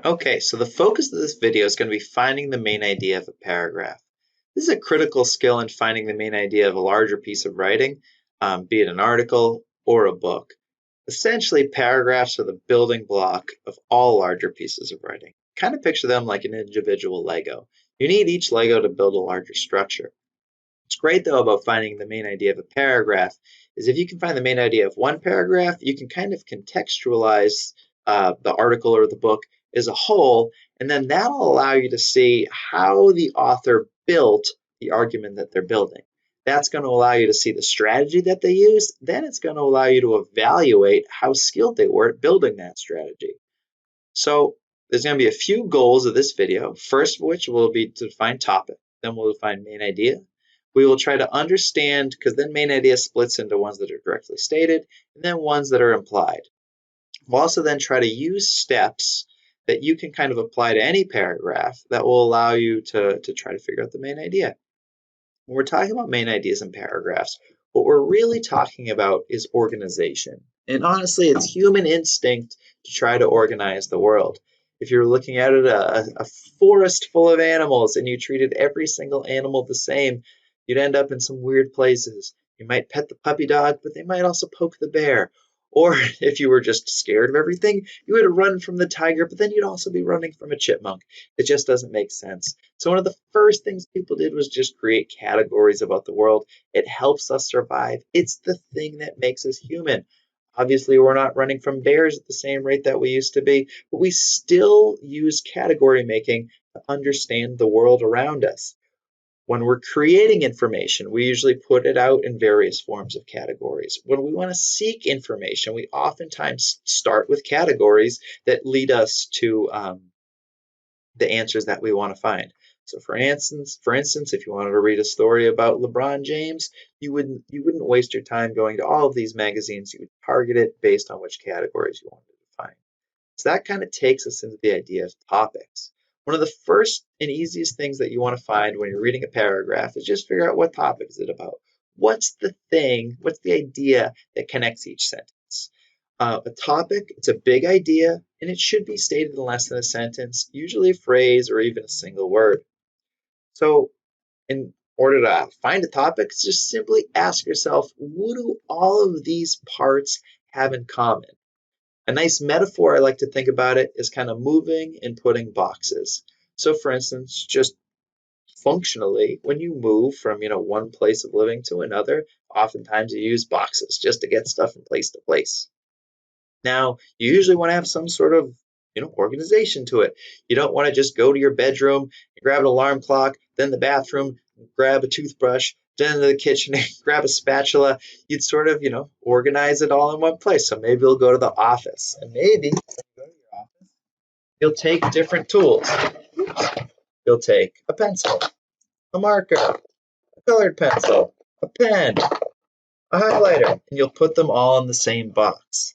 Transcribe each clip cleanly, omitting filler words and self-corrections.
Okay, so the focus of this video is going to be finding the main idea of a paragraph. This is a critical skill in finding the main idea of a larger piece of writing, be it an article or a book. Essentially, paragraphs are the building block of all larger pieces of writing. Kind of picture them like an individual Lego. You need each Lego to build a larger structure. What's great though about finding the main idea of a paragraph is if you can find the main idea of one paragraph, you can kind of contextualize the article or the book as a whole, and then that'll allow you to see how the author built the argument that they're building. That's going to allow you to see the strategy that they used. Then it's going to allow you to evaluate how skilled they were at building that strategy. So there's going to be a few goals of this video. First of which will be to define topic. Then we'll define main idea. We will try to understand, because then main idea splits into ones that are directly stated and then ones that are implied. We'll also then try to use steps that you can kind of apply to any paragraph that will allow you to try to figure out the main idea. When we're talking about main ideas in paragraphs, what we're really talking about is organization. And honestly, it's human instinct to try to organize the world. If you're looking at it, a forest full of animals and you treated every single animal the same, you'd end up in some weird places. You might pet the puppy dog, but they might also poke the bear. Or if you were just scared of everything, you would run from the tiger, but then you'd also be running from a chipmunk. It just doesn't make sense. So one of the first things people did was just create categories about the world. It helps us survive. It's the thing that makes us human. Obviously, we're not running from bears at the same rate that we used to be, but we still use category making to understand the world around us. When we're creating information, we usually put it out in various forms of categories. When we want to seek information, we oftentimes start with categories that lead us to the answers that we want to find. So for instance, if you wanted to read a story about LeBron James, you wouldn't waste your time going to all of these magazines. You would target it based on which categories you wanted to find. So that kind of takes us into the idea of topics. One of the first and easiest things that you want to find when you're reading a paragraph is just figure out what topic is it about. What's the thing, what's the idea that connects each sentence? A topic, it's a big idea, and it should be stated in less than a sentence, usually a phrase or even a single word. So in order to find a topic, just simply ask yourself, what do all of these parts have in common? A nice metaphor I like to think about it is kind of moving and putting boxes. So for instance, just functionally, when you move from one place of living to another, oftentimes you use boxes just to get stuff from place to place. Now, you usually want to have some sort of organization to it. You don't want to just go to your bedroom and grab an alarm clock, then the bathroom, grab a toothbrush, then to the kitchen and grab a spatula. You'd sort of, organize it all in one place. So maybe you'll go to the office, and maybe when you go to your office, you'll take different tools. You'll take a pencil, a marker, a colored pencil, a pen, a highlighter, and you'll put them all in the same box.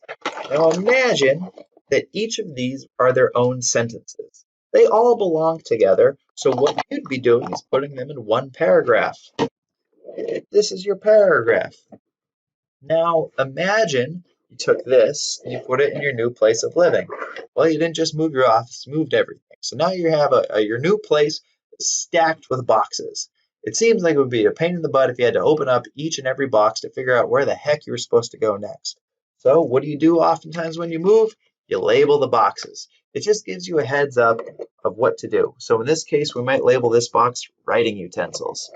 Now imagine that each of these are their own sentences. They all belong together, so what you'd be doing is putting them in one paragraph. This is your paragraph. Now imagine you took this and you put it in your new place of living. Well, you didn't just move your office, you moved everything. So now you have your new place stacked with boxes. It seems like it would be a pain in the butt if you had to open up each and every box to figure out where the heck you were supposed to go next. So what do you do oftentimes when you move? You label the boxes. It just gives you a heads up of what to do. So in this case, we might label this box writing utensils.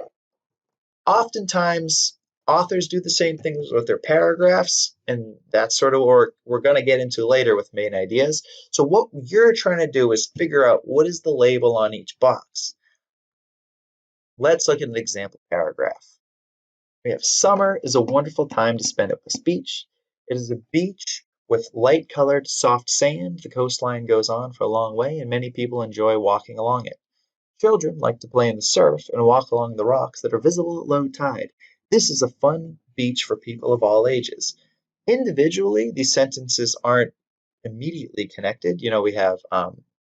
Oftentimes, authors do the same things with their paragraphs, and that's sort of what we're going to get into later with main ideas. So what you're trying to do is figure out what is the label on each box. Let's look at an example paragraph. We have summer is a wonderful time to spend at this beach. It is a beach with light-colored soft sand. The coastline goes on for a long way, and many people enjoy walking along it. Children like to play in the surf and walk along the rocks that are visible at low tide. This is a fun beach for people of all ages. Individually, these sentences aren't immediately connected. We have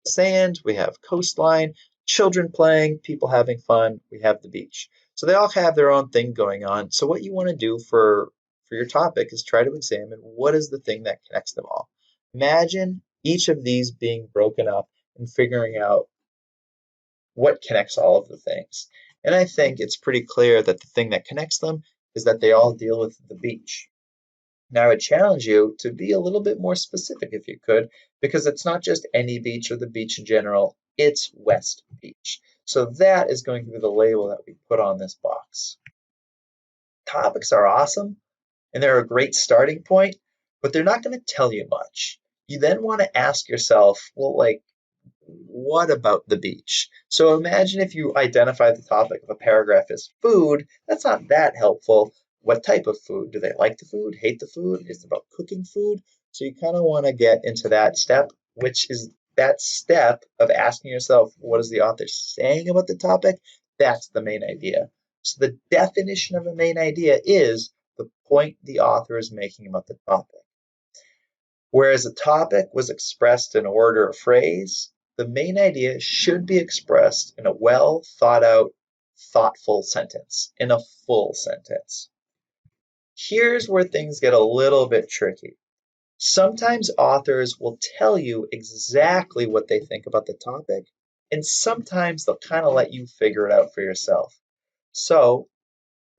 sand, we have coastline, children playing, people having fun, we have the beach. So they all have their own thing going on. So what you want to do for your topic is try to examine what is the thing that connects them all. Imagine each of these being broken up and figuring out what connects all of the things. And I think it's pretty clear that the thing that connects them is that they all deal with the beach. Now, I would challenge you to be a little bit more specific if you could, because it's not just any beach or the beach in general, it's West Beach. So that is going to be the label that we put on this box. Topics are awesome and they're a great starting point, but they're not going to tell you much. You then want to ask yourself, well, like, what about the beach? So imagine if you identify the topic of a paragraph as food, that's not that helpful. What type of food? Do they like the food, hate the food? Is it about cooking food? So you kind of want to get into that step, which is that step of asking yourself, what is the author saying about the topic? That's the main idea. So the definition of a main idea is the point the author is making about the topic. Whereas a topic was expressed in a word or a phrase, the main idea should be expressed in a well thought out, thoughtful sentence, in a full sentence. Here's where things get a little bit tricky. Sometimes authors will tell you exactly what they think about the topic, and sometimes they'll kind of let you figure it out for yourself. So,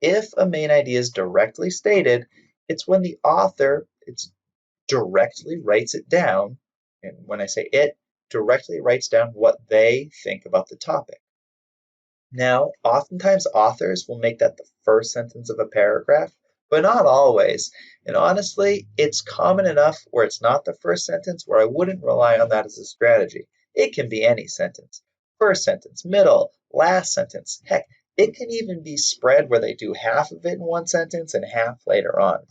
if a main idea is directly stated, it's when the author directly writes it down, and when I say it, directly writes down what they think about the topic. Now, oftentimes authors will make that the first sentence of a paragraph, but not always. And honestly, it's common enough where it's not the first sentence where I wouldn't rely on that as a strategy. It can be any sentence. First sentence, middle, last sentence. Heck, it can even be spread where they do half of it in one sentence and half later on.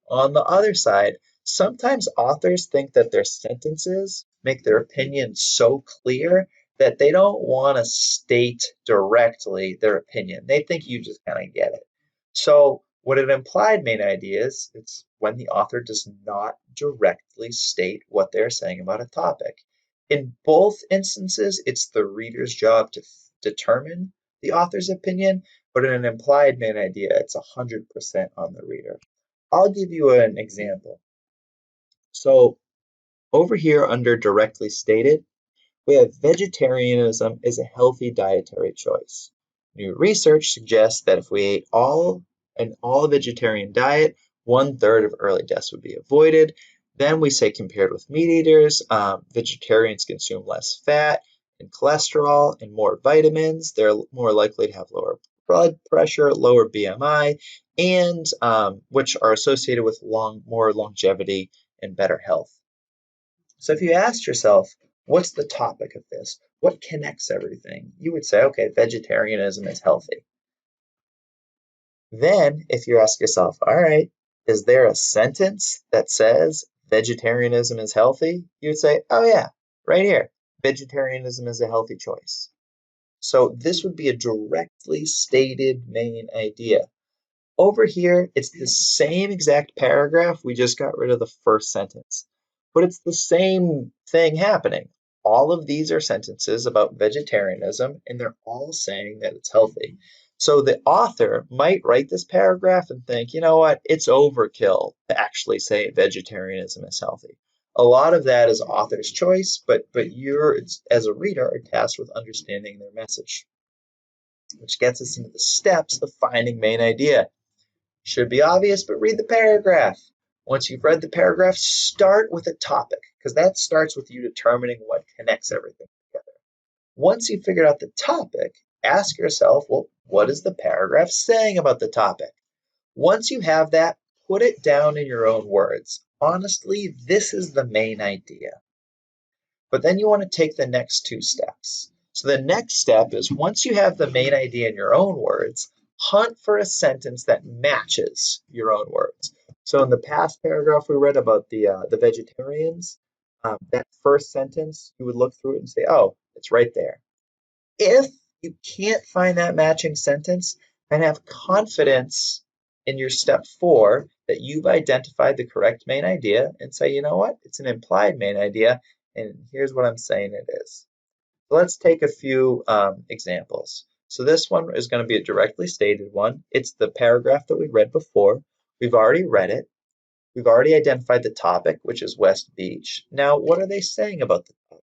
On the other side, sometimes authors think that their sentences make their opinion so clear that they don't want to state directly their opinion. They think you just kind of get it. So, what an implied main idea is, it's when the author does not directly state what they're saying about a topic. In both instances, it's the reader's job to determine the author's opinion, but in an implied main idea, it's 100% on the reader. I'll give you an example. So over here under directly stated, we have vegetarianism is a healthy dietary choice. New research suggests that if we ate an all vegetarian diet, 1/3 of early deaths would be avoided. Then we say compared with meat eaters, vegetarians consume less fat and cholesterol and more vitamins. They're more likely to have lower blood pressure, lower BMI, and which are associated with more longevity and better health. So if you asked yourself, what's the topic of this? What connects everything? You would say, okay, vegetarianism is healthy. Then if you ask yourself, all right, is there a sentence that says vegetarianism is healthy? You would say, oh yeah, right here, vegetarianism is a healthy choice. So this would be a directly stated main idea. Over here, it's the same exact paragraph. We just got rid of the first sentence, but it's the same thing happening. All of these are sentences about vegetarianism, and they're all saying that it's healthy. So the author might write this paragraph and think, you know what, it's overkill to actually say vegetarianism is healthy. A lot of that is author's choice, but you're, as a reader, are tasked with understanding their message, which gets us into the steps of finding main idea. Should be obvious, but read the paragraph. Once you've read the paragraph, start with a topic, because that starts with you determining what connects everything together. Once you've figured out the topic, ask yourself, well, what is the paragraph saying about the topic? Once you have that, put it down in your own words. Honestly, this is the main idea. But then you want to take the next two steps. So the next step is, once you have the main idea in your own words, hunt for a sentence that matches your own words. So in the past paragraph we read about the vegetarians, that first sentence, you would look through it and say, oh, it's right there. If you can't find that matching sentence, then have confidence in your step 4 that you've identified the correct main idea and say, you know what, it's an implied main idea, and here's what I'm saying it is. So let's take a few examples. So this one is going to be a directly stated one. It's the paragraph that we read before. We've already read it. We've already identified the topic, which is West Beach. Now, what are they saying about the topic?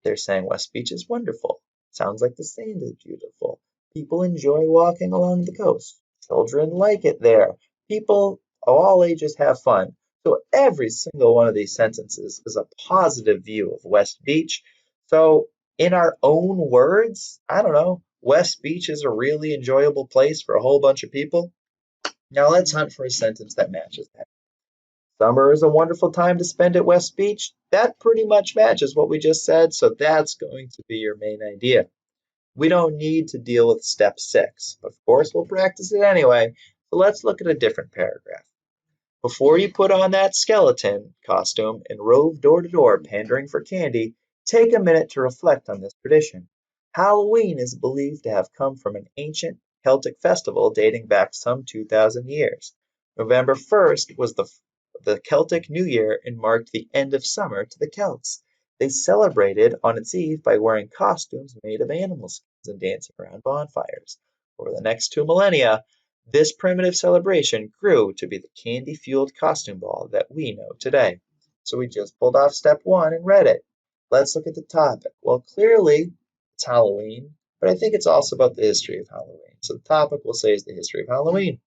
They're saying West Beach is wonderful. Sounds like the sand is beautiful. People enjoy walking along the coast. Children like it there. People of all ages have fun. So every single one of these sentences is a positive view of West Beach. So in our own words, I don't know, West Beach is a really enjoyable place for a whole bunch of people. Now let's hunt for a sentence that matches that. Summer is a wonderful time to spend at West Beach. That pretty much matches what we just said, so that's going to be your main idea. We don't need to deal with step 6. Of course, we'll practice it anyway, so let's look at a different paragraph. Before you put on that skeleton costume and rove door to door pandering for candy, take a minute to reflect on this tradition. Halloween is believed to have come from an ancient Celtic festival dating back some 2,000 years. November 1st was the Celtic New Year and marked the end of summer to the Celts. They celebrated on its eve by wearing costumes made of animal skins and dancing around bonfires. Over the next 2 millennia, this primitive celebration grew to be the candy-fueled costume ball that we know today. So we just pulled off step 1 and read it. Let's look at the topic. Well, clearly it's Halloween, but I think it's also about the history of Halloween. So the topic we'll say is the history of Halloween.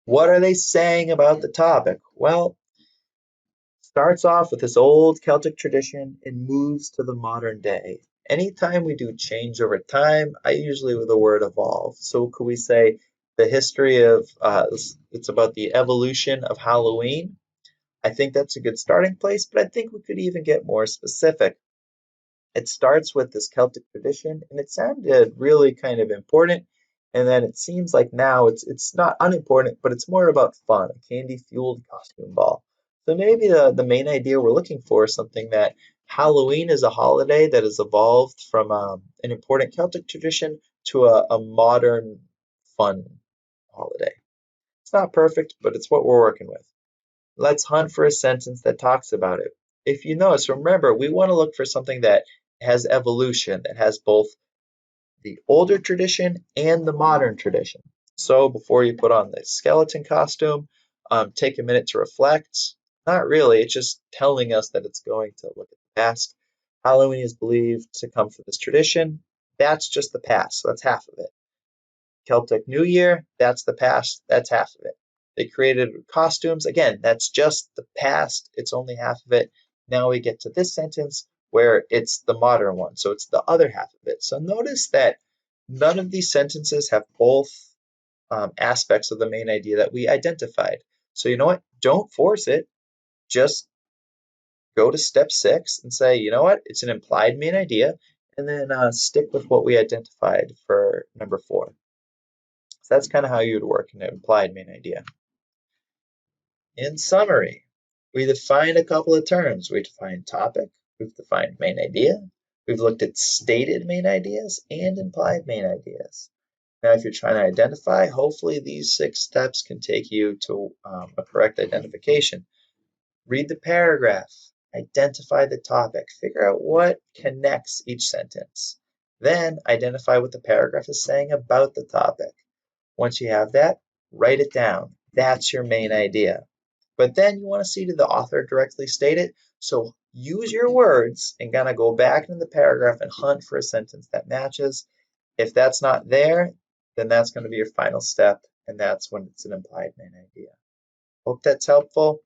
What are they saying about the topic? Well, starts off with this old Celtic tradition and moves to the modern day. Anytime we do change over time, I usually with the word evolve. So could we say the history of, it's about the evolution of Halloween? I think that's a good starting place, but I think we could even get more specific. It starts with this Celtic tradition, and it sounded really kind of important. And then it seems like now it's not unimportant, but it's more about fun, a candy-fueled costume ball. So maybe the main idea we're looking for is something that Halloween is a holiday that has evolved from an important Celtic tradition to a modern fun holiday. It's not perfect, but it's what we're working with. Let's hunt for a sentence that talks about it. If you notice, remember, we want to look for something that has evolution, that has both the older tradition and the modern tradition. So before you put on the skeleton costume, take a minute to reflect. Not really, it's just telling us that it's going to look at the past. Halloween is believed to come from this tradition. That's just the past, so that's half of it. Celtic New Year, that's the past, that's half of it. They created costumes, again, that's just the past, it's only half of it. Now we get to this sentence where it's the modern one, so it's the other half of it. So notice that none of these sentences have both aspects of the main idea that we identified. So you know what? Don't force it. Just go to step 6 and say, you know what? It's an implied main idea, and then stick with what we identified for number 4. So that's kind of how you would work an implied main idea. In summary, we defined a couple of terms. We defined topic, we've defined main idea, we've looked at stated main ideas and implied main ideas. Now, if you're trying to identify, hopefully these 6 steps can take you to a correct identification. Read the paragraph, identify the topic, figure out what connects each sentence. Then identify what the paragraph is saying about the topic. Once you have that, write it down. That's your main idea. But then you want to see did the author directly state it. So use your words and kind of go back into the paragraph and hunt for a sentence that matches. If that's not there, then that's going to be your final step, and that's when it's an implied main idea. Hope that's helpful.